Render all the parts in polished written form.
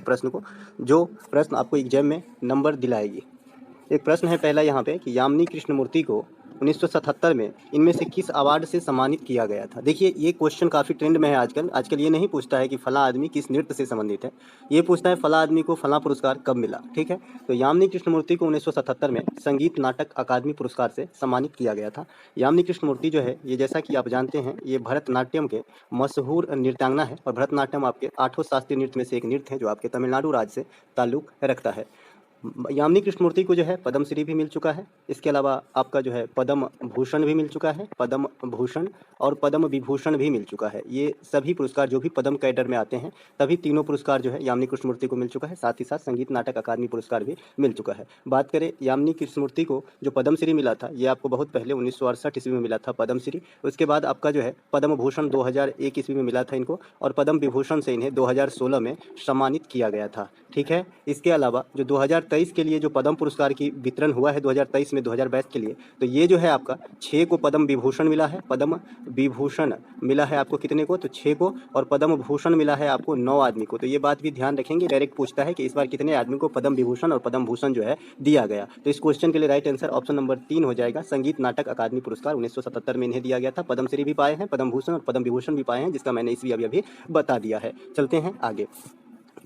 प्रश्न को, जो प्रश्न आपको एग्जाम में नंबर दिलाएगी। एक प्रश्न है पहला यहाँ पे कि यामिनी कृष्णमूर्ति को 1977 में इनमें से किस अवार्ड से सम्मानित किया गया था। देखिए ये क्वेश्चन काफ़ी ट्रेंड में है आजकल ये नहीं पूछता है कि फला आदमी किस नृत्य से संबंधित है, ये पूछता है फला आदमी को फला पुरस्कार कब मिला। ठीक है, तो यामिनी कृष्णमूर्ति को 1977 में संगीत नाटक अकादमी पुरस्कार से सम्मानित किया गया था। यामिनी कृष्णमूर्ति जो है ये, जैसा कि आप जानते हैं, ये भरतनाट्यम के मशहूर नृत्यांगना है और भरतनाट्यम आपके 8 शास्त्रीय नृत्य में से एक नृत्य है जो आपके तमिलनाडु राज्य से ताल्लुक रखता है। यामिनी कृष्णमूर्ति को जो है पद्मश्री भी मिल चुका है, इसके अलावा आपका जो है पद्म भूषण भी मिल चुका है, पद्म भूषण और पद्म विभूषण भी मिल चुका है। ये सभी पुरस्कार जो भी पद्म कैडर में आते हैं, तभी तीनों पुरस्कार जो है यामिनी कृष्णमूर्ति को मिल चुका है। साथ ही साथ संगीत नाटक अकादमी पुरस्कार भी मिल चुका है। बात करें यामिनी कृष्णमूर्ति को जो पद्मश्री मिला था, ये आपको बहुत पहले 1968 ईस्वी में मिला था पद्मश्री। उसके बाद आपका जो है पद्म भूषण 2001 ईस्वी में मिला था इनको, और पद्म विभूषण से इन्हें 2016 में सम्मानित किया गया था। ठीक है, इसके अलावा जो 2023 के लिए जो पद्म पुरस्कार की वितरण हुआ है 2023 में 2022 के लिए, तो ये जो है आपका 6 को पद्म विभूषण मिला है, पद्म विभूषण मिला है आपको कितने को, तो 6 को, और पद्म भूषण मिला है आपको 9 आदमी को। तो ये बात भी ध्यान रखेंगे, डायरेक्ट पूछता है कि इस बार कितने आदमी को पद्म विभूषण और पद्म भूषण जो है दिया गया। तो इस क्वेश्चन के लिए राइट आंसर ऑप्शन नंबर 3 हो जाएगा। संगीत नाटक अकादमी पुरस्कार 1977 में इन्हें दिया गया था। पद्मश्री भी पाए हैं, पद्म भूषण और पद्म विभूषण भी पाए हैं, जिसका मैंने इसलिए अभी बता दिया है। चलते हैं आगे।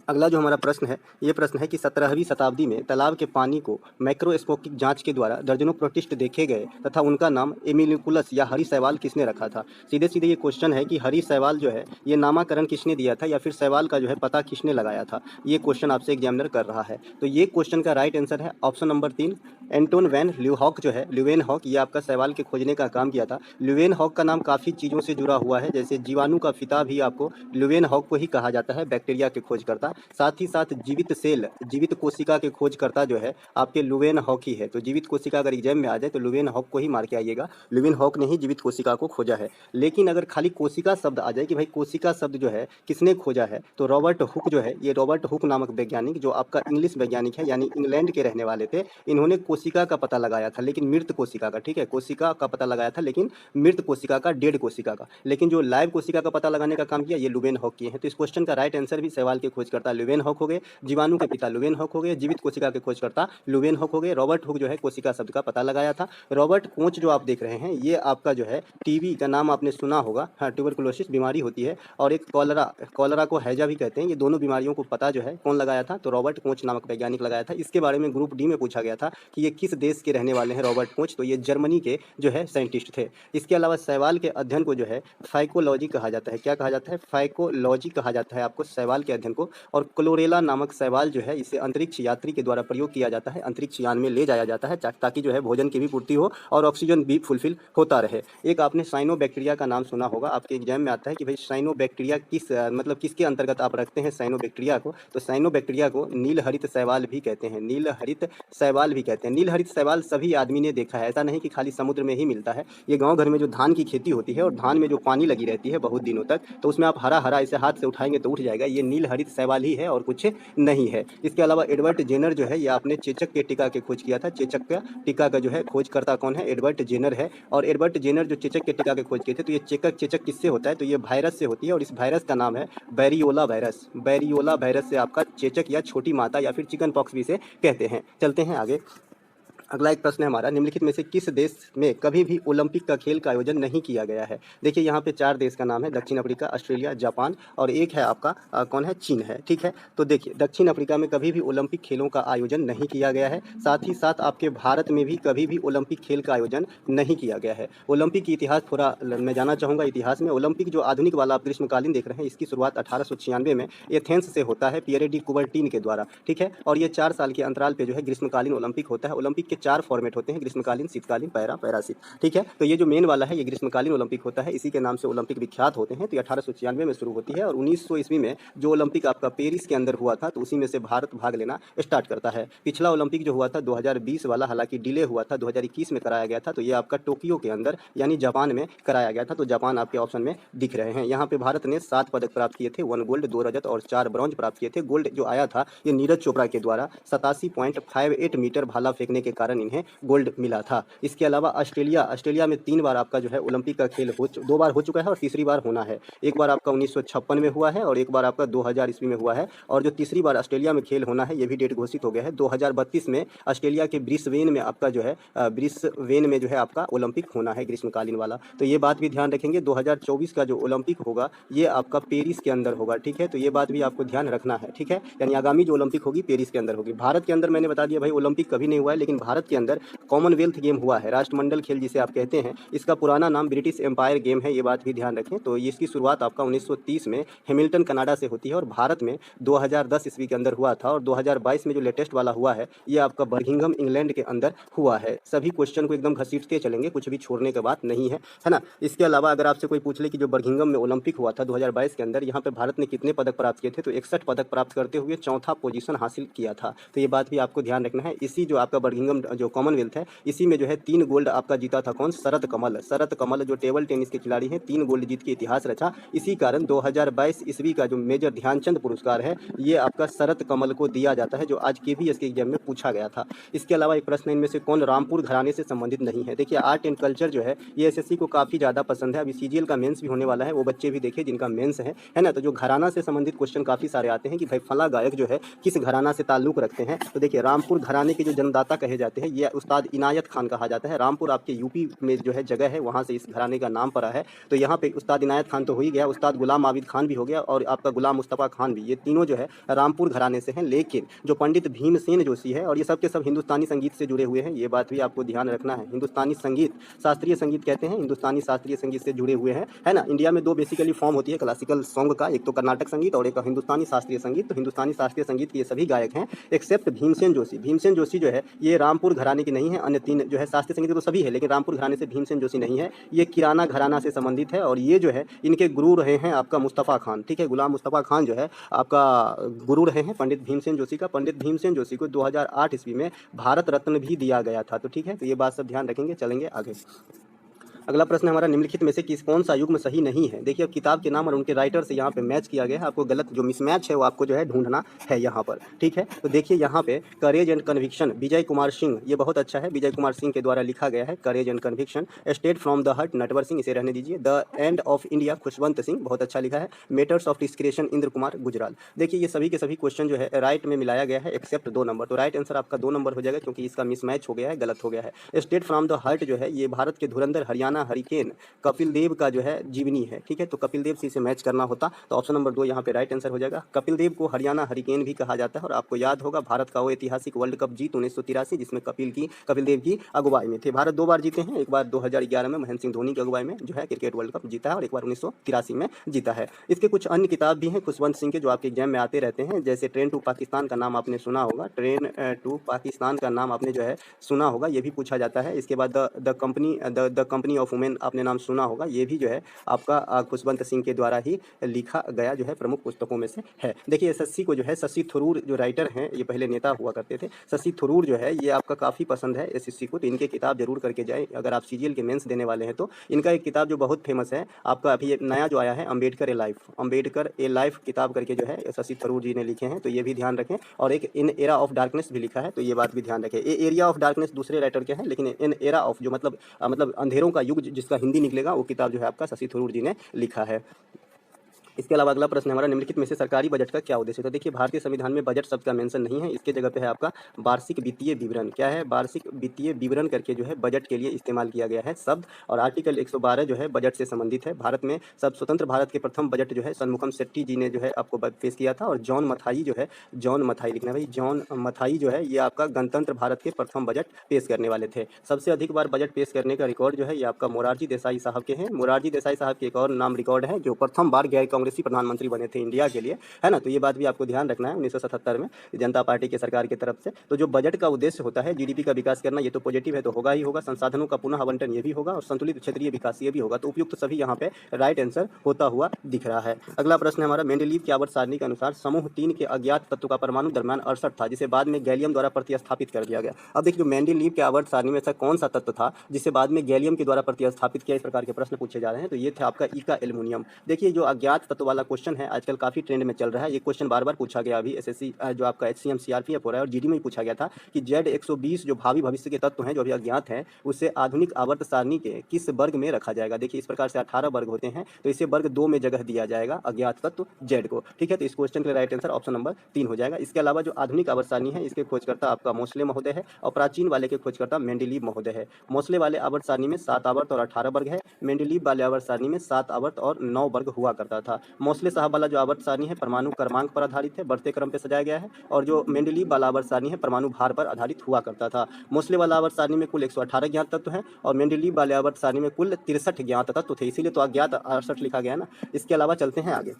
अगला जो हमारा प्रश्न है, ये प्रश्न है कि 17वीं शताब्दी में तालाब के पानी को माइक्रोस्कोपिक जांच के द्वारा दर्जनों प्रोटिस्ट देखे गए तथा उनका नाम एमिलिकुलस या हरी शैवाल किसने रखा था। सीधे सीधे ये क्वेश्चन है कि हरी शैवाल जो है ये नामकरण किसने दिया था, या फिर शैवाल का जो है पता किसने लगाया था। ये क्वेश्चन आपसे एग्जामिनर कर रहा है। तो ये क्वेश्चन का राइट आंसर है ऑप्शन नंबर 3, एंटोन वैन ल्यूहॉक जो है, ल्यूवेनहॉक, ये आपका शैवाल के खोजने का काम किया था। ल्यूवेनहॉक का नाम काफ़ी चीज़ों से जुड़ा हुआ है, जैसे जीवाणु का पिता भी आपको ल्यूवेनहॉक को ही कहा जाता है, बैक्टीरिया के खोजकर्ता। साथ ही साथ जीवित सेल, जीवित कोशिका के खोजकर्ता जो है आपके ल्यूवेनहॉक ही है। तो जीवित कोशिका अगर एग्जाम में आ जाए तो ल्यूवेनहॉक को ही मार के आइएगा, ल्यूवेनहॉक ने ही जीवित कोशिका को खोजा है। लेकिन अगर खाली कोशिका शब्द आ जाए कि भाई कोशिका शब्द जो है किसने खोजा है, तो रॉबर्ट हुक जो है, ये रॉबर्ट हुक नामक वैज्ञानिक जो आपका इंग्लिश वैज्ञानिक है, यानी इंग्लैंड के रहने वाले थे, इन्होंने कोशिका का पता लगाया था, लेकिन मृत कोशिका का। ठीक है, कोशिका का पता लगाया था लेकिन मृत कोशिका का, डेड कोशिका का। लेकिन जो लाइव कोशिका का पता लगाने का काम किया ये ल्यूवेनहॉक किए हैं। तो इस क्वेश्चन का राइट आंसर भी शैवाल के खोजकर्ता ल्यूवेनहॉक हो गए, जीवाणु के पिता ल्यूवेनहॉक हो गए, जीवित कोशिका के खोजकर्ता ल्यूवेनहॉक हो गए। रॉबर्ट हुक जो है कोशिका शब्द का पता लगाया था। रॉबर्ट कोच जो आप देख रहे हैं, ये आपका जो है टीबी का नाम आपने सुना होगा, हाँ, ट्यूबरकुलोसिस बीमारी होती है, और एक कॉलरा, कॉलरा को हैजा भी कहते हैं। ये दोनों बीमारियों को पता जो है कौन लगाया था, तो रॉबर्ट कोच नामक वैज्ञानिक लगाया था। इसके बारे में ग्रुप डी में पूछा गया था कि ये किस देश के रहने वाले हैं रॉबर्ट कोच, तो ये जर्मनी के जो है साइंटिस्ट थे। इसके अलावा शैवाल के अध्ययन को जो है फाइकोलॉजी कहा जाता है। क्या कहा जाता है? फाइकोलॉजी कहा जाता है आपको शैवाल के अध्ययन को। और क्लोरेला नामक शैवाल जो है इसे अंतरिक्ष यात्री के द्वारा प्रयोग किया जाता है, अंतरिक्ष यान में ले जाया जाता है ताकि जो है भोजन की भी पूर्ति हो और ऑक्सीजन भी फुलफिल होता रहे। एक आपने साइनोबैक्टीरिया का नाम सुना होगा, आपके एग्जाम में आता है कि भाई साइनोबैक्टीरिया किस मतलब किसके अंतर्गत आप रखते हैं साइनोबैक्टीरिया को, तो साइनोबैक्टीरिया को नीलहरित शैवाल भी कहते हैं, नीलहरित शैवाल भी कहते हैं। नीलहरित शैवाल सभी आदमी ने देखा है, ऐसा नहीं कि खाली समुद्र में ही मिलता है। ये गाँव घर में जो धान की खेती होती है और धान में जो पानी लगी रहती है बहुत दिनों तक, तो उसमें आप हरा हरा इसे हाथ से उठाएंगे तो उठ जाएगा, ये नीलहरित शैवाल ही है और कुछ नहीं है। इसके अलावा एडवर्ड जेनर जो है, ये आपने चेचक के टीका के खोज किया था। चेचक का टीका का जो है खोजकर्ता कौन है? एडवर्ड जेनर है। और एडवर्ड जेनर जो चेचक के टीका के खोज किए थे, तो ये चेचक किससे होता है? तो ये वायरस से होती है, और इस वायरस का नाम है बैरियोला वायरस। बैरियोला वायरस से आपका चेचक या छोटी माता या फिर चिकन पॉक्स भी इसे कहते हैं। चलते हैं आगे। अगला एक प्रश्न है हमारा, निम्नलिखित में से किस देश में कभी भी ओलंपिक का खेल का आयोजन नहीं किया गया है? देखिए यहाँ पे 4 देश का नाम है, दक्षिण अफ्रीका, ऑस्ट्रेलिया, जापान और एक है आपका कौन है? चीन है। ठीक है, तो देखिए दक्षिण अफ्रीका में कभी भी ओलंपिक खेलों का आयोजन नहीं किया गया है। साथ ही साथ आपके भारत में भी कभी भी ओलंपिक खेल का आयोजन नहीं किया गया है। ओलंपिक की इतिहास थोड़ा मैं जानना चाहूँगा। इतिहास में ओलंपिक जो आधुनिक वाला आप ग्रीष्मकालीन देख रहे हैं, इसकी शुरुआत 1896 में एथेंस से होता है, पियरे डी कुबर्टीन के द्वारा। ठीक है, और ये 4 साल के अंतराल पे जो है ग्रीष्मकालीन ओलंपिक होता है। ओलंपिक के 4 फॉर्मेट होते हैं, ग्रीष्मकालीन, शीतकालीन, पैरा, पैराशीत। ठीक है, तो ये जो मेन वाला है ये ग्रीष्मकालीन ओलंपिक होता है, इसी के नाम से ओलंपिक विख्यात होते हैं। तो 1896 में शुरू होती है और 1900 ईस्वी में जो ओलंपिक आपका पेरिस के अंदर हुआ था, तो उसी में से भारत भाग लेना स्टार्ट करता है। पिछला ओलंपिक जो हुआ था 2020 वाला, हालांकि डिले हुआ था, 2021 में कराया गया था, तो ये आपका टोक्यो के अंदर यानी जापान में कराया गया था। तो जापान आपके ऑप्शन में दिख रहे हैं। यहाँ पे भारत ने 7 पदक प्राप्त किए थे, 1 गोल्ड, 2 रजत और 4 ब्रॉन्ज प्राप्त किए थे। गोल्ड जो आया था ये नीरज चोपड़ा के द्वारा 87.58 मीटर भाला फेंकने के कारण इन्हें गोल्ड मिला था। इसके अलावा ऑस्ट्रेलिया में 3 बार आपका जो है ओलंपिक का खेल 2 बार हो चुका है और तीसरी बार होना है। एक बार आपका 1956 में हुआ है और एक बार आपका 2000 ईस्वी में हुआ है, और जो तीसरी बार ऑस्ट्रेलिया में खेल होना है ये भी डेट घोषित हो गया है 2032 में। ऑस्ट्रेलिया के ब्रिस्बेन में आपका जो है ब्रिस्बेन में जो है आपका ओलंपिक होना है ग्रीष्मकालीन वाला। तो ये बात भी ध्यान रखेंगे। 2024 का जो ओलंपिक होगा ये आपका पेरिस के अंदर होगा, ठीक है। तो ये बात भी आपको ध्यान रखना है, ठीक है। यानी आगामी जो ओलंपिक होगी पेरिस के अंदर होगी। भारत के अंदर मैंने बता दिया भाई ओलंपिक कभी नहीं हुआ है, लेकिन भारत के अंदर कॉमनवेल्थ गेम हुआ है, राष्ट्रमंडल खेल जिसे आप कहते हैं। इसका पुराना नाम ब्रिटिश एम्पायर गेम है, ये बात भी ध्यान रखें। तो इसकी शुरुआत आपका 1930 में हैमिल्टन कनाडा से होती है और भारत में 2010 ईस्वी के अंदर हुआ था, और 2022 में जो लेटेस्ट वाला हुआ है ये आपका बर्मिंघम इंग्लैंड के अंदर हुआ है। सभी क्वेश्चन को एकदम घसीटते चलेंगे, कुछ भी छोड़ने की बात नहीं है ना। इसके अलावा अगर आपसे कोई पूछ ले कि जो बर्मिंघम में ओलंपिक हुआ था 2022 के अंदर, यहाँ पे भारत ने कितने पदक प्राप्त किए थे, तो 61 पदक प्राप्त करते हुए चौथा पोजीशन हासिल किया था। तो ये बात भी आपको ध्यान रखना है। इसी जो आपका बर्मिंघम जो कॉमनवेल्थ है इसी में जो है 3 गोल्ड आपका जीता था कौन, शरत कमल जो टेबल टेनिस के खिलाड़ी हैं, 3 गोल्ड जीत के इतिहास रचा। इसी कारण 2022 ईस्वी का जो मेजर ध्यानचंद पुरस्कार है ये आपका शरत कमल को दिया जाता है, जो आज KVS के एग्जाम में पूछा गया था। इसके अलावा एक प्रश्न इनमें से कौन रामपुर घराने से संबंधित नहीं है। देखिए आर्ट एंड कल्चर जो है ये SSC को काफ़ी ज़्यादा पसंद है। अभी CGL का मेंस भी होने वाला है, वो बच्चे भी देखे जिनका मेंस है ना। तो जो घराना से संबंधित क्वेश्चन काफ़ी सारे आते हैं कि भाई फला गायक जो है किस घराना से ताल्लुक़ रखते हैं। तो देखिए रामपुर घराने के जो जन्मदाता कहे जाते हैं ये उस्ताद इनायत खान कहा जाता है। रामपुर आपके यूपी में जो है जगह है, वहाँ से इस घराने का नाम पड़ा है। तो यहाँ पे उस्ताद इनायत खान तो हो ही गया, उस्ताद गुलाम आबिद खान भी हो गया और आपका गुलाम मुस्तफ़ा खान भी, ये तीनों जो है रामपुर घराने से हैं। लेकिन जो पंडित भीमसेन जोशी है और ये सब के सब हिंदुस्तानी संगीत से जुड़े हुए हैं, ये बात भी आपको ध्यान रखना है। हिंदुस्तानी संगीत, शास्त्रीय संगीत कहते हैं, हिंदुस्तानी शास्त्रीय संगीत से जुड़े हुए हैं, है ना। इंडिया में 2 बेसिकली फॉर्म होती है क्लासिकल सॉन्ग का, एक तो कर्नाटक संगीत और एक हिंदुस्तानी शास्त्रीय संगीत। तो हिंदुस्तानी शास्त्रीय संगीत के ये सभी गायक हैं एक्सेप्ट भीमसेन जोशी। भीमसेन जोशी जो है ये रामपुर घराने के नहीं है, अन्य 3 जो है शास्त्रीय संगीत तो सभी है, लेकिन रामपुर घराने से भीमसेन जोशी नहीं है। ये किराना घराना से संबंधित है और ये जो है इनके गुरु रहे हैं आपका मुस्तफ़ा खान, ठीक है। गुलाम मुस्तफ़ा खान जो है आपका गुरु रहे हैं पंडित भीमसेन जोशी का। पंडित भीमसेन जोशी को 2008 ईस्वी में भारत रत्न भी दिया गया था। तो ठीक है, तो ये बात सब ध्यान रखेंगे। चलेंगे आगे। अगला प्रश्न हमारा निम्नलिखित में से कौन सा युग्म सही नहीं है। देखिए अब किताब के नाम और उनके राइटर से यहाँ पे मैच किया गया है। आपको गलत जो मिसमैच है वो आपको जो है ढूंढना है यहाँ पर, ठीक है। तो देखिए यहाँ पे करेज एंड कन्विक्शन विजय कुमार सिंह, ये बहुत अच्छा है, विजय कुमार सिंह के द्वारा लिखा गया है courage and conviction. State from the heart Natwar Singh, इसे रहने दीजिए। The end of India Khushwant Singh, बहुत अच्छा लिखा है। Matters of discretion Inder Kumar Gujral. देखिए ये सभी के सभी क्वेश्चन जो है राइट में मिलाया गया है एक्सेप्ट 2 नंबर। तो राइट आंसर आपका 2 नंबर हो जाएगा क्योंकि इसका मिसमैच हो गया है, गलत हो गया है। स्टेट फ्रॉम द हर्ट जो है ये भारत के धुरंधर हरियाणा हरिकेन कपिल देव का जो है जीवनी है, ठीक है। तो कपिल देव से इसे मैच करना होता तो ऑप्शन नंबर 2 यहाँ पे राइट आंसर हो जाएगा। कपिल देव को हरियाणा हरिकेन भी कहा जाता है और आपको याद होगा भारत का वो ऐतिहासिक वर्ल्ड कप जीत 1983 जिसमें कपिल देव की अगुवाई में थे। भारत 2 बार जीते हैं, एक बार 2011 में महेंद्र सिंह धोनी की अगुवाई में जो है क्रिकेट वर्ल्ड कप जीता है और एक बार 1983 में जीता है। इसके कुछ अन्य किताब भी हैं खुशवंत सिंह के जो आपके एग्जाम में आते रहते हैं, जैसे ट्रेन टू पाकिस्तान का नाम आपने सुना होगा, ट्रेन टू पाकिस्तान का नाम आपने जो है सुना होगा, ये भी पूछा जाता है। इसके बाद द कंपनी ऑफ वुमेन आपने नाम सुना होगा, ये भी जो है आपका खुशवंत सिंह के द्वारा ही लिखा गया जो है प्रमुख पुस्तकों में से है। देखिए SSC को जो है शशि थरूर जो राइटर हैं, ये पहले नेता हुआ करते थे, शशि थरूर जो है ये आपका काफ़ी पसंद है SSC को, तो इनके किताब जरूर करके जाए। अगर आप CGL के मेंस देने वाले हैं तो इनका एक किताब जो बहुत फेमस है आपका अभी ये नया जो आया है अम्बेडकर ए लाइफ किताब करके जो है शशि थरूर जी ने लिखे हैं, तो ये भी ध्यान रखें। और एक इन एरा ऑफ डार्कनेस भी लिखा है, तो ये बात भी ध्यान रखें। ये एरिया ऑफ डार्कनेस दूसरे राइटर के हैं, लेकिन इन एरा ऑफ जो मतलब अंधेरों का युग जिसका हिंदी निकलेगा वो किताब जो है आपका शशि थरूर जी ने लिखा है। इसके अलावा अगला प्रश्न हमारा निम्नलिखित में से सरकारी बजट का क्या उद्देश्य है। तो देखिए भारतीय संविधान में बजट शब्द का मेंशन नहीं है, इसके जगह पे है आपका वार्षिक वित्तीय विवरण। क्या है, वार्षिक वित्तीय विवरण करके जो है बजट के लिए इस्तेमाल किया गया है शब्द। और आर्टिकल 112 जो है बजट से संबंधित है। भारत में स्वतंत्र भारत के प्रथम बजट जो है सन्मुखम शेट्टी जी ने जो है आपको पेश किया था। और जॉन मथाई जो है, जॉन मथाई लिखना है भाई, जॉन मथाई जो है ये आपका गणतंत्र भारत के प्रथम बजट पेश करने वाले थे। सबसे अधिक बार बजट पेश करने का रिकॉर्ड जो है ये आपका मोरारजी देसाई साहब के हैं। मोरारजी देसाई साहब के एक और नाम रिकॉर्ड है जो प्रथम बार गैर कांग्रेसी प्रधानमंत्री बने थे इंडिया के लिए, है ना। तो ये बात भी आपको ध्यान रखना है 1977 में जनता पार्टी के सरकार की तरफ से। तो जो बजट का उद्देश्य होता है जीडीपी का विकास करना, ये तो पॉजिटिव है तो होगा ही होगा, संसाधनों का पुनः आवंटन ये भी होगा और संतुलित क्षेत्रीय विकास ये भी होगा। तो उपयुक्त सभी यहाँ पे राइट आंसर होता हुआ दिख रहा है। अगला प्रश्न हमारा मेंडेलीव की आवर्त सारणी के अनुसार समूह 3 के अज्ञात तत्व का परमाणु द्रव्यमान 68 था, जिसे बाद में गैलियम द्वारा प्रतिस्थापित कर दिया गया। अब देखिए जो मेंडेलीव के आवर्त सारणी में ऐसा कौन सा तत्व था जिसे बाद में गैलियम के द्वारा प्रतिस्थापित किया, इस प्रकार के प्रश्न पूछे जा रहे हैं। तो ये था आपका ईका एल्युमिनियम। देखिए जो अज्ञात तत्व वाला क्वेश्चन है, आजकल काफ़ी ट्रेंड में चल रहा है। ये क्वेश्चन बार-बार पूछा गया अभी एसएससी जो आपका एचसीएम सीआरपीएफ हो रहा है और जीडी में भी पूछा गया था कि जेड 120 जो भावी भविष्य के तत्व हैं जो अभी अज्ञात हैं, उसे आधुनिक आवर्त सारणी के किस वर्ग में रखा जाएगा। देखिए इस प्रकार से 18 वर्ग होते हैं, तो इसे वर्ग 2 में जगह दिया जाएगा अज्ञात तत्व जेड को। ठीक है, तो इस क्वेश्चन के लिए राइट आंसर ऑप्शन नंबर 3 हो जाएगा। इसके अलावा जो आधुनिक आवर्त सारणी है, इसके खोजकर्ता आपका मोस्ले महोदय है और प्राचीन वाले के खोजकर्ता मेंडलीव महोदय है। मोस्ले वाले आवर्त सारणी में 7 आवर्त और 18 वर्ग है। मेंडलीव वाले आवर्त सारणी में 7 आवर्त और 9 वर्ग हुआ करता था। मोस्ले साहब वाला जो आवर्त सारणी है परमाणु क्रमांक पर आधारित है, बढ़ते क्रम पे सजाया गया है, और जो मेंडलीव वाला आवर्त सारणी है परमाणु भार पर आधारित हुआ करता था। मोस्ले वाला आवर्त सारणी में कुल 118 ज्ञात तत्व हैं और मेंडलीव वाले आवर्त सारणी में कुल 63 ज्ञात तत्व थे, इसीलिए तो अज्ञात 68 लिखा गया ना। इसके अलावा चलते हैं आगे।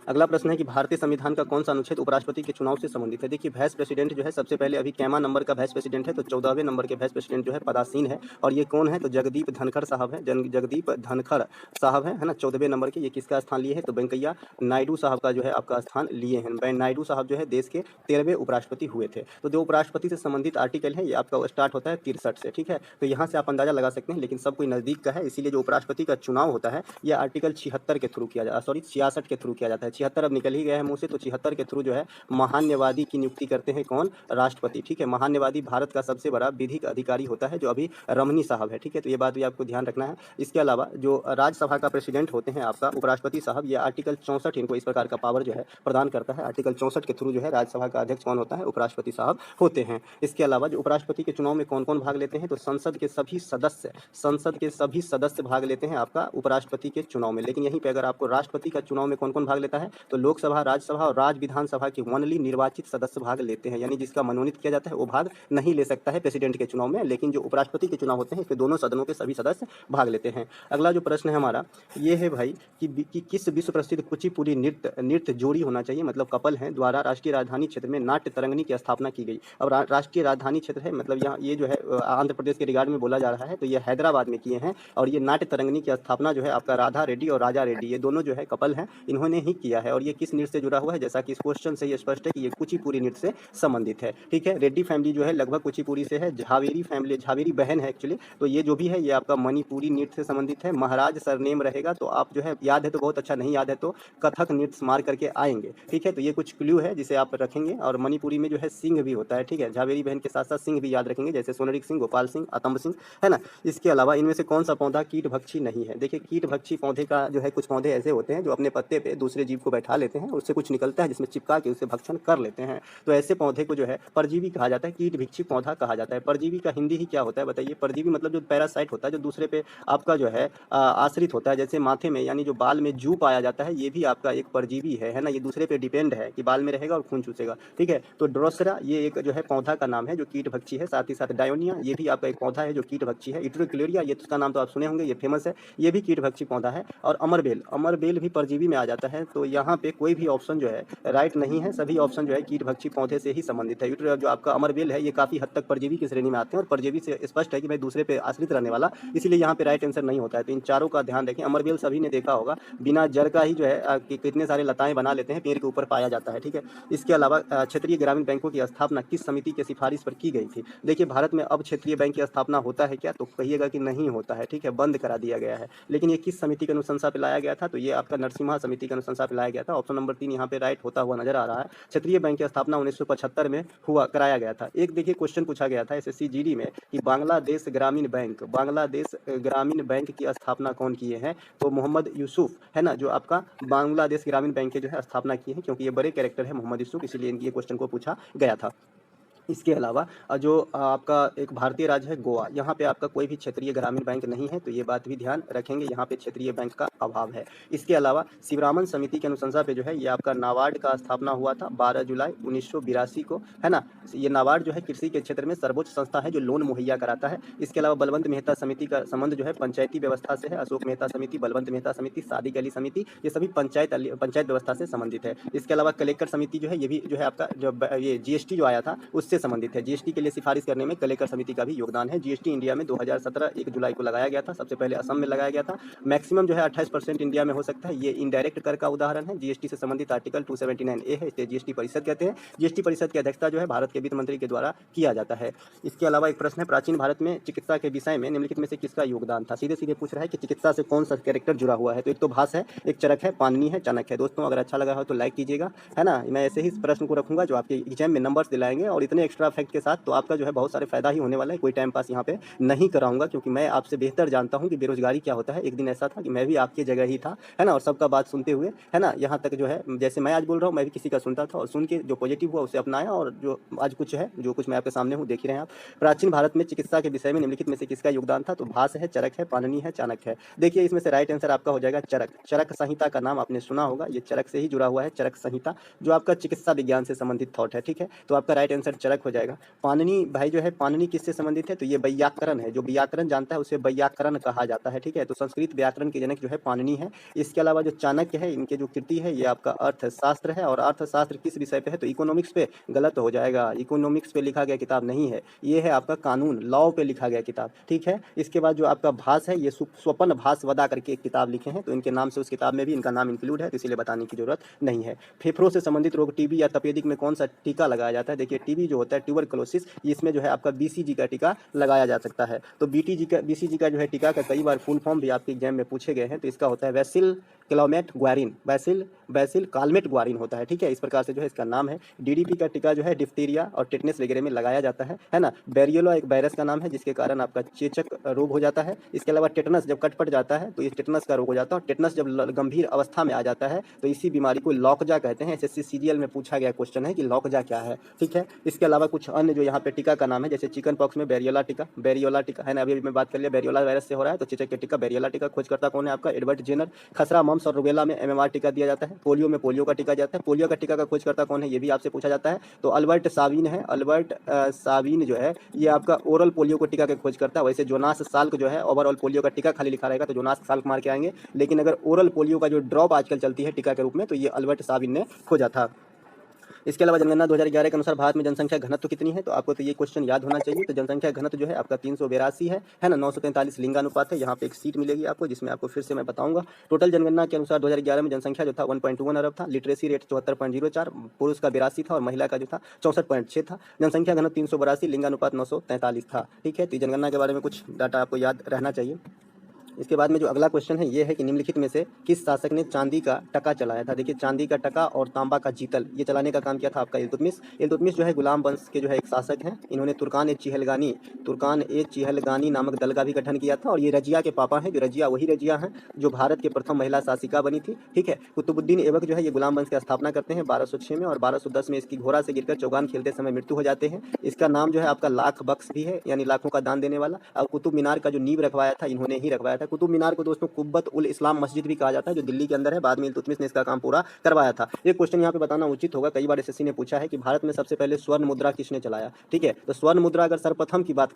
अगला प्रश्न है कि भारतीय संविधान का कौन सा अनुच्छेद उपराष्ट्रपति के चुनाव से संबंधित है। देखिए वाइस प्रेसिडेंट जो है सबसे पहले अभी कैमा नंबर का वाइस प्रेसिडेंट है, तो 14वें नंबर के वाइस प्रेसिडेंट जो है पदासीन है, और ये कौन है तो जगदीप धनखड़ साहब है। जगदीप धनखड़ साहब है ना 14वें नंबर के। ये किसका स्थान लिए हैं तो वेंकैया नायडू साहब का जो है आपका स्थान लिए हैं। नायडू साहब जो है देश के 13वें उपराष्ट्रपति हुए थे। तो जो उपराष्ट्रपति से संबंधित आर्टिकल है ये आपका स्टार्ट होता है 63 से। ठीक है, तो यहाँ से आप अंदाजा लगा सकते हैं, लेकिन सब कोई नजदीक का है, इसीलिए जो उपराष्ट्रपति का चुनाव होता है यह आर्टिकल 76 के थ्रू किया जाता है, सॉरी 66 के थ्रू किया जाता है। 76 अब निकल ही गया है मुंह से, तो 76 के थ्रू जो है महान्यवादी की नियुक्ति करते हैं कौन, राष्ट्रपति। ठीक है, महान्यवादी भारत का सबसे बड़ा विधिक अधिकारी होता है जो अभी रमनी साहब है। ठीक है, तो ये बात भी आपको ध्यान रखना है। इसके अलावा जो राज्यसभा का प्रेसिडेंट होते हैं आपका उपराष्ट्रपति साहब, ये आर्टिकल 64 इनको इस प्रकार का पावर जो है प्रदान करता है। आर्टिकल 64 के थ्रू जो है राज्यसभा का अध्यक्ष कौन होता है, उपराष्ट्रपति साहब होते हैं। इसके अलावा जो उपराष्ट्रपति के चुनाव में कौन कौन भाग लेते हैं तो संसद के सभी सदस्य भाग लेते हैं आपका उपराष्ट्रपति के चुनाव में। लेकिन यहीं पे अगर आपको राष्ट्रपति का चुनाव में कौन कौन भाग लेता है तो लोकसभा, राज्यसभा और राज्य विधानसभा के ओनली निर्वाचित सदस्य भाग लेते हैं, यानी जिसका मनोनीत किया जाता है वो भाग नहीं ले सकता है प्रेसिडेंट के चुनाव में। लेकिन जो उपराष्ट्रपति के चुनाव होते हैं इसमें दोनों सदनों के सभी सदस्य भाग लेते हैं। अगला जो प्रश्न है हमारा ये है भाई कि किस विश्व प्रसिद्ध कुचिपुड़ी नृत्य जोड़ी होना चाहिए, मतलब कपल हैं, द्वारा राष्ट्रीय राजधानी क्षेत्र में नाट्य तरंगिणी की स्थापना की गई। अब राष्ट्रीय राजधानी क्षेत्र है, मतलब यहाँ ये जो है आंध्र प्रदेश के रिगार्ड में बोला जा रहा है, तो ये हैदराबाद में किए हैं। और ये नाट्य तरंगिणी की स्थापना जो है आपका राधा रेड्डी और राजा रेड्डी, ये दोनों जो है कपल हैं, इन्होंने ही किया है। और ये किस नृत्य से जुड़ा हुआ है, जैसा कि इस क्वेश्चन से ये स्पष्ट है कि ये कुचिपुड़ी नृत्य से संबंधित है। ठीक है, रेड्डी फैमिली जो है लगभग कुचिपुड़ी से है। झावेरी फैमिली, झावेरी बहन है एक्चुअली, तो ये जो भी है ये आपका मणिपुरी नृत्य से संबंधित है। महाराज सरनेम रहेगा, तो आप जो है याद है तो बहुत अच्छा, नहीं याद है तो कथक नृत्य मार करके आएंगे। ठीक है, तो ये कुछ क्लू है जिसे आप रखेंगे। और मणिपुरी में जो है सिंह भी होता है। ठीक है, झावेरी बहन के साथ साथ सिंह भी याद रखेंगे, जैसे सोनरिक सिंह, गोपाल सिंह, अतंब सिंह, है ना। इसके अलावा इनमें से कौन सा पौधा कीट भक्षी नहीं है। देखिए कीट भक्षी पौधे का जो है, कुछ पौधे ऐसे होते हैं जो अपने पत्ते पे दूसरे जीव को बैठा लेते हैं, उससे कुछ निकलता है जिसमें चिपका के उसे भक्षण कर लेते हैं, तो ऐसे पौधे को जो है परजीवी कहा जाता है, कीट भक्षी पौधा कहा जाता है। परजीवी का हिंदी ही क्या होता है बताइए। परजीवी मतलब जो पैरासाइट होता है, जो दूसरे पे आपका जो है आश्रित होता है, जैसे माथे में यानी जो बाल में जू पाया जाता है, ये भी आपका एक परजीवी है ना। ये दूसरे पे डिपेंड है कि बाल में रहेगा और खून चूसेगा। ठीक है, तो ड्रोसरा ये एक जो है पौधा का नाम है जो कीट भक्षी है। साथ ही साथ डायोनिया ये भी आपका एक पौधा है जो कीट भक्षी है। इट्रोक्लेरिया ये उसका नाम तो आप सुने होंगे, ये फेमस है, ये भी कीट भक्षी पौधा है। और अमरबेल भी परजीवी में आ जाता है। तो यहाँ पे कोई भी ऑप्शन जो है राइट नहीं है, सभी ऑप्शन जो है कीट भक्षी पौधे से ही संबंधित है। जो आपका अमरबेल है ये काफी हद तक परजीवी की श्रेणी में आते हैं, और परजीवी से स्पष्ट है कि भाई दूसरे पे आश्रित रहने वाला, इसीलिए यहाँ पे राइट आंसर नहीं होता है। तो इन चारों का ध्यान रखें। अमरबेल सभी ने देखा होगा, बिना जड़ का ही जो है कितने सारे लताएं बना लेते हैं, पेड़ के ऊपर पाया जाता है। ठीक है, इसके अलावा क्षेत्रीय ग्रामीण बैंकों की स्थापना किस समिति की सिफारिश पर की गई थी। देखिए भारत में अब क्षेत्रीय बैंक की स्थापना होता है क्या, तो कहिएगा कि नहीं होता है। ठीक है, बंद करा दिया गया है। लेकिन ये किस समिति की अनुशंसा पे लाया गया था, तो ये आपका नरसिम्हा समिति की अनुशंसा पे लाया गया था। ऑप्शन नंबर 3 यहाँ पे राइट होता हुआ नजर आ रहा है। क्षेत्रीय बैंक की स्थापना 1975 में कराया गया था। एक देखिए क्वेश्चन पूछा गया था एसएससी जीडी में कि बांग्लादेश ग्रामीण बैंक की स्थापना कौन किए हैं, तो मोहम्मद यूसुफ है ना, जो आपका बांग्लादेश ग्रामीण बैंक के जो है स्थापना की है, क्योंकि ये बड़े कैरेक्टर है मोहम्मद यूसुफ, इसीलिए इनकी ये क्वेश्चन को पूछा गया था। इसके अलावा जो आपका एक भारतीय राज्य है गोवा, यहाँ पे आपका कोई भी क्षेत्रीय ग्रामीण बैंक नहीं है, तो ये बात भी ध्यान रखेंगे, यहाँ पे क्षेत्रीय बैंक का अभाव है। इसके अलावा शिवरामन समिति के अनुशंसा पे जो है ये आपका नाबार्ड का स्थापना हुआ था 12 जुलाई 1982 को, है ना। ये नाबार्ड जो है कृषि के क्षेत्र में सर्वोच्च संस्था है जो लोन मुहैया कराता है। इसके अलावा बलवंत मेहता समिति का संबंध जो है पंचायती व्यवस्था से है। अशोक मेहता समिति, बलवंत मेहता समिति, सादिक अली समिति, ये सभी पंचायत व्यवस्था से संबंधित है। इसके अलावा कलेक्टर समिति जो है ये भी जो है आपका जो ये जीएसटी जो आया था उससे किससे संबंधित है? जीएसटी के लिए सिफारिश करने में कलेकर समिति का भी योगदान है। जीएसटी इंडिया में 2017 1 जुलाई को लगाया गया था, सबसे पहले असम में लगाया गया था। मैक्सिमम जो है 28% इंडिया में हो सकता है। ये इनडायरेक्ट कर का उदाहरण है। जीएसटी से संबंधित आर्टिकल 279A है, इसे जीएसटी परिषद कहते हैं। जीएसटी परिषद की अध्यक्षता जो है भारत के वित्त मंत्री के द्वारा किया जाता है। इसके अलावा एक प्रश्न है, प्राचीन भारत में चिकित्सा के विषय में निम्नलिखित में से किसका योगदान था? सीधे सीधे पूछ रहा है कि चिकित्सा से कौन सा कैरेक्टर जुड़ा हुआ है। तो एक तो भास है, एक चरक है, पाणिनि है, चाणक्य है। दोस्तों अगर अच्छा लगा हो तो लाइक कीजिएगा, है ना। मैं ऐसे ही इस प्रश्न को रखूंगा जो आपके एग्जाम में नंबर्स दिलाएंगे और इतने एक्स्ट्रा फैक्ट के साथ, तो आपका जो है बहुत सारे फायदा ही होने वाला है। कोई टाइम पास यहाँ पे नहीं कराऊंगा, क्योंकि मैं आपसे बेहतर जानता हूँ कि बेरोजगारी क्या होता है। एक दिन ऐसा था कि मैं भी आपकी जगह ही था, है ना, और सबका बात सुनते हुए, है ना, यहाँ तक जो है जैसे मैं आज बोल रहा हूँ, मैं भी किसी का सुनता था और सुन के जो पॉजिटिव हुआ उसे अपनाया, और जो आज कुछ है, जो कुछ मैं आपके सामने हूँ, देख ही रहे हैं आप। प्राचीन भारत में चिकित्सा के विषय में निम्नलिखित में से किसका योगदान था? तो भास है, चरक है, पाणिनि है, चाणक्य है। देखिए इसमें से राइट आंसर आपका हो जाएगा चरक। चरक संहिता का नाम आपने सुना होगा, ये चरक से ही जुड़ा हुआ है, चरक संहिता, जो आपका चिकित्सा विज्ञान से संबंधित थॉट है, ठीक है। तो आपका राइट आंसर चरक हो जाएगा। पाणिनि भाई जो है, पाणिनि किससे संबंधित है? तो ये व्याकरण है, जो व्याकरण जानता है उसे व्याकरण कहा जाता है, ठीक है। तो संस्कृत व्याकरण के जनक जो है पाणिनि है। इसके अलावा जो चाणक्य है, इनके जो कृति है ये आपका अर्थशास्त्र है, और अर्थशास्त्र किस विषय पे है? तो इकोनॉमिक्स पे। गलत हो जाएगा, इकोनॉमिक्स पे लिखा गया किताब नहीं है, ये है आपका कानून, लॉ पे लिखा गया किताब, ठीक है। इसके बाद जो आपका भास है, ये स्वपन भासवदा करके एक किताब लिखे हैं, तो इनके नाम से उस किताब में भी इनका नाम इंक्लूड है, तो इसीलिए बताने की जरूरत नहीं है। फेफड़ों से संबंधित रोग टीबी या तपेदिक में कौन सा टीका लगाया जाता है? देखिए टीबी जो होता है, ट्यूबरकुलोसिस, इसमें जो है आपका बीसीजी का टीका लगाया जा सकता है। तो बीसीजी का जो है टीका का कई बार फुल फॉर्म भी आपके एग्जाम में पूछे गए हैं, तो इसका होता है वैसिल क्लामेट ग्वारिन, वैसिल कालमेट ग्वारिन होता है, ठीक है। इस प्रकार से जो है इसका नाम है। डीडीपी का टीका जो है डिप्थीरिया और टेटनस वगैरह में लगाया जाता है ना। बेरियोला एक वायरस का नाम है जिसके कारण आपका चेचक रोग हो जाता है। इसके अलावा टेटनस जब कट पट जाता है तो इस टेटनस का रोग हो जाता है, और टेटनस जब गंभीर अवस्था में आ जाता है तो इसी बीमारी को लॉकजा कहते हैं। एसएससी सीजीएल में पूछा गया क्वेश्चन है कि लॉकजा क्या है, ठीक है। इसके अलावा कुछ अन्य जो यहाँ पे टीका का नाम है, जैसे चिकन पॉक्स में बेरियोला टीका है ना, अभी मैं बात कर लिया बेरियोला वायरस से हो रहा है तो चेचक के टीका बेरियोला टीका। खोजकर्ता कौन है? आपका एडवर्ड जेनर। खसरा, मम्स और रुबेला में एमएमआर टीका दिया जाता है। पोलियो में पोलियो का टीका जाता है। पोलियो का टीका का खोजकर्ता कौन है? ये भी आपसे पूछा जाता है। तो अल्बर्ट साबिन है। अल्बर्ट साबिन जो है ये आपका ओरल पोलियो को टीका का खोज करता है। वैसे जोनास साल्क जो है ओवरऑल पोलियो का टीका खाली लिखा रहेगा तो जोनास साल्क मार के आएंगे, लेकिन अगर ओरल पोलियो का जो ड्रॉप आजकल चलती है टीका के रूप में तो ये अल्बर्ट साबिन ने खोजा था। इसके अलावा जनगणना 2011 के अनुसार भारत में जनसंख्या घनत्व कितनी है? तो आपको तो ये क्वेश्चन याद होना चाहिए। तो जनसंख्या घनत्व जो है आपका 382 है ना। 943 लिंगानुपात है। यहाँ पे एक सीट मिलेगी आपको जिसमें आपको फिर से मैं बताऊंगा। टोटल जनगणना के अनुसार 2011 में जनसंख्या जो था 1.21 अरब था। लिटरेसी रेट 74.04, पुरुष का 82 था और महिला का जो था 64.6 था। जनसंख्या घनत्व 382, लिंगानुपात 943 था, ठीक है। तो जनगणना के बारे में कुछ डाटा आपको याद रहना चाहिए। इसके बाद में जो अगला क्वेश्चन है ये है कि निम्नलिखित में से किस शासक ने चांदी का टका चलाया था? देखिए चांदी का टका और तांबा का जीतल ये चलाने का काम किया था आपका इल्तुतमिश। इल्तुतमिश जो है गुलाम वंश के जो है एक शासक हैं। इन्होंने तुर्कान ए चिहलगानी नामक दल का भी गठन किया था, और ये रजिया के पापा हैं। जो रजिया वही रजिया हैं जो भारत के प्रथम महिला शासिका बनी थी, ठीक है। कुतुबुद्दीन ऐबक जो है ये गुलाम वंश की स्थापना करते हैं 1206 में, और 1210 में इसकी घोड़ा से गिरकर चौगान खेलते समय मृत्यु हो जाते हैं। इसका नाम जो है आपका लाख बख्श भी है, यानी लाखों का दान देने वाला। और कुतुब मीनार का जो नींव रखवाया था इन्होंने ही रखवाया था। कुतुब मीनार को दोस्तों कुब्बत उल इस्लाम मस्जिद भी कहा जाता है, जो दिल्ली के अंदर है। बाद में इल्तुतमिश ने इसका काम पूरा करवाया था। एक क्वेश्चन यहाँ पे बताना उचित होगा, कई बार एसएससी ने पूछा है कि भारत में सबसे पहले स्वर्ण मुद्रा किसने चलाया, ठीक है। तो स्वर्ण मुद्रा अगर सर्वप्रथम की बात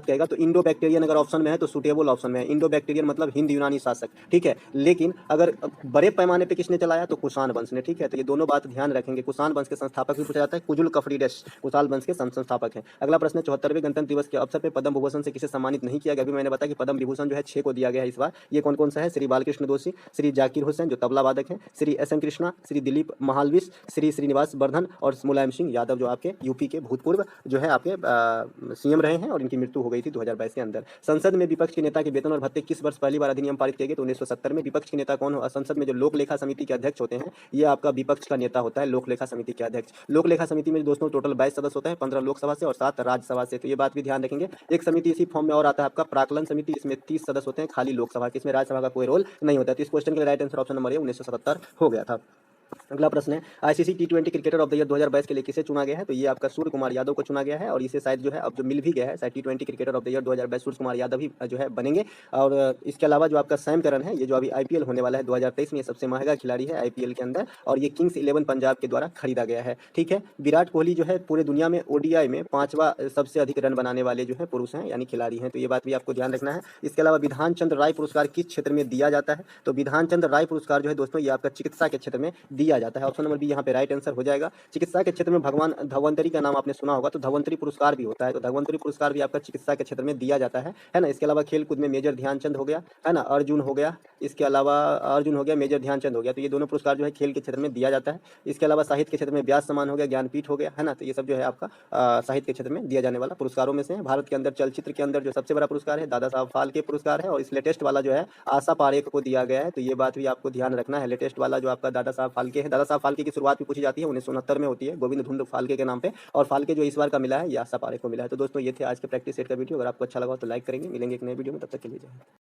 कहेगा तो इंडो बैक्टीरियन अगर ऑप्शन में है तो सुटेबल ऑप्शन में है। इंडो बैक्टीरियन मतलब हिंद यूनानी शासक, ठीक है। लेकिन अगर बड़े पैमाने पर किसने चलाया तो कुषाण वंश ने, ठीक है। तो ये दोनों बात ध्यान रखेंगे। कुषाण वंश के संस्थापक भी पूछा जाता है। कुजुल कफरीडस कुशाल वंश के संस्थापक हैं। अगला प्रश्न 74वें गणतंत्र दिवस के अवसर पर पद्म विभूषण से किसे सम्मानित नहीं किया गया? अभी मैंने बताया कि पद्म विभूषण जो है 6 को दिया गया है इस बार। ये कौन कौन सा है? श्री बालकृष्ण दोषी, श्री जाकिर हुसैन जो तबला वादक हैं, श्री एस.एन. कृष्णा, श्री दिलीप महालविश, श्री श्रीनिवास वर्धन और मुलायम सिंह यादव जो आपके यूपी के भूतपूर्व जो है आपके सीएम रहे हैं, और इनकी मृत्यु हो गई थी 2022 के अंदर। संसद में विपक्ष के नेता के वेतन और भत्ते किस वर्ष पहली बार अधिनियम पारित किए गए? तो 1970 में। विपक्ष के नेता कौन हो? संसद में जो लोक लेखा समिति के अध्यक्ष होते हैं ये आपका विपक्ष का नेता होता है, लोक लेखा समिति के अध्यक्ष। लोक लेखा समिति में दोस्तों टोटल 22 सदस्य होता है, 15 लोकसभा से और 7 राज्यसभा से। तो ये बात भी ध्यान रखेंगे। एक समिति इसी फॉर्म में और आता है आपका प्राक्कलन समिति, इसमें 30 सदस्य होते हैं खाली लोकसभा के, इसमें राज्यसभा का कोई रोल नहीं होता। तो इस क्वेश्चन के लिए राइट आंसर ऑप्शन नंबर 1977 हो गया था। अगला प्रश्न है ICC T20 cricketer of the year 2022 के लिए किसे चुना गया है? तो ये आपका सूर्य कुमार यादव को चुना गया है, और इसे शायद जो है अब जो मिल भी गया है, शायद टी20 cricketer of the year 2022 Surya Kumar Yadav ही जो है बनेंगे। और इसके अलावा जो आपका सैम करन है, ये जो अभी आईपीएल होने वाला है 2023 में, ये सबसे महंगा खिलाड़ी है आईपीएल के अंदर, और ये किंग्स 11 पंजाब के द्वारा खरीदा गया है, ठीक है। विराट कोहली जो है पूरे दुनिया में ओडीआई में 5वां सबसे अधिक रन बनाने वाले जो है पुरुष हैं, यानी खिलाड़ी हैं। तो ये बात भी आपको ध्यान रखना है। इसके अलावा विधान चंद्र राय पुरस्कार किस क्षेत्र में दिया जाता है? तो विधान चंद्र राय पुरस्कार जो है दोस्तों ये आपका चिकित्सा के क्षेत्र में दिया दिया जाता है। ऑप्शन नंबर बी यहाँ पे राइट आंसर हो जाएगा। चिकित्सा के क्षेत्र में भगवान धन्वंतरी का नाम आपने सुना होगा, तो धन्वंतरी पुरस्कार भी होता है, तो धन्वंतरी पुरस्कार भी आपका चिकित्सा के क्षेत्र में दिया जाता है ना। इसके अलावा खेल कूद में मेजर ध्यानचंद हो गया, है ना, अर्जुन हो गया, इसके अलावा अर्जुन हो गया, मेजर ध्यानचंद हो गया, तो ये दोनों पुरस्कार जो है खेल के क्षेत्र में दिया जाता है। इसके अलावा साहित्य के क्षेत्र में व्यास सम्मान हो गया, ज्ञानपीठ हो गया, है ना, तो ये सब जो है आपका साहित्य के क्षेत्र में दिया जाने वाला पुरस्कारों में से है। भारत के अंदर चलचित्र के अंदर जो सबसे बड़ा पुरस्कार है दादा साहब फाल्के पुरस्कार है, और इस लेटेस्ट वाला जो है आशा पारेख को दिया गया है, तो ये बात भी आपको ध्यान रखना है। लेटेस्ट वाला जो आपका दादा साहब फाल्के है, दादा साहब फाल्के की शुरुआत भी पूछी जाती है 1969 में होती है, गोविंद धुंध फाल्के के नाम पे, और फाल्के जो इस बार का मिला है ये आशा पारेख को मिला है। तो दोस्तों ये थे आज के प्रैक्टिस सेट का वीडियो। अगर आपको अच्छा लगा तो लाइक करेंगे। मिलेंगे एक नए वीडियो में, तब तक के लिए जय हिंद।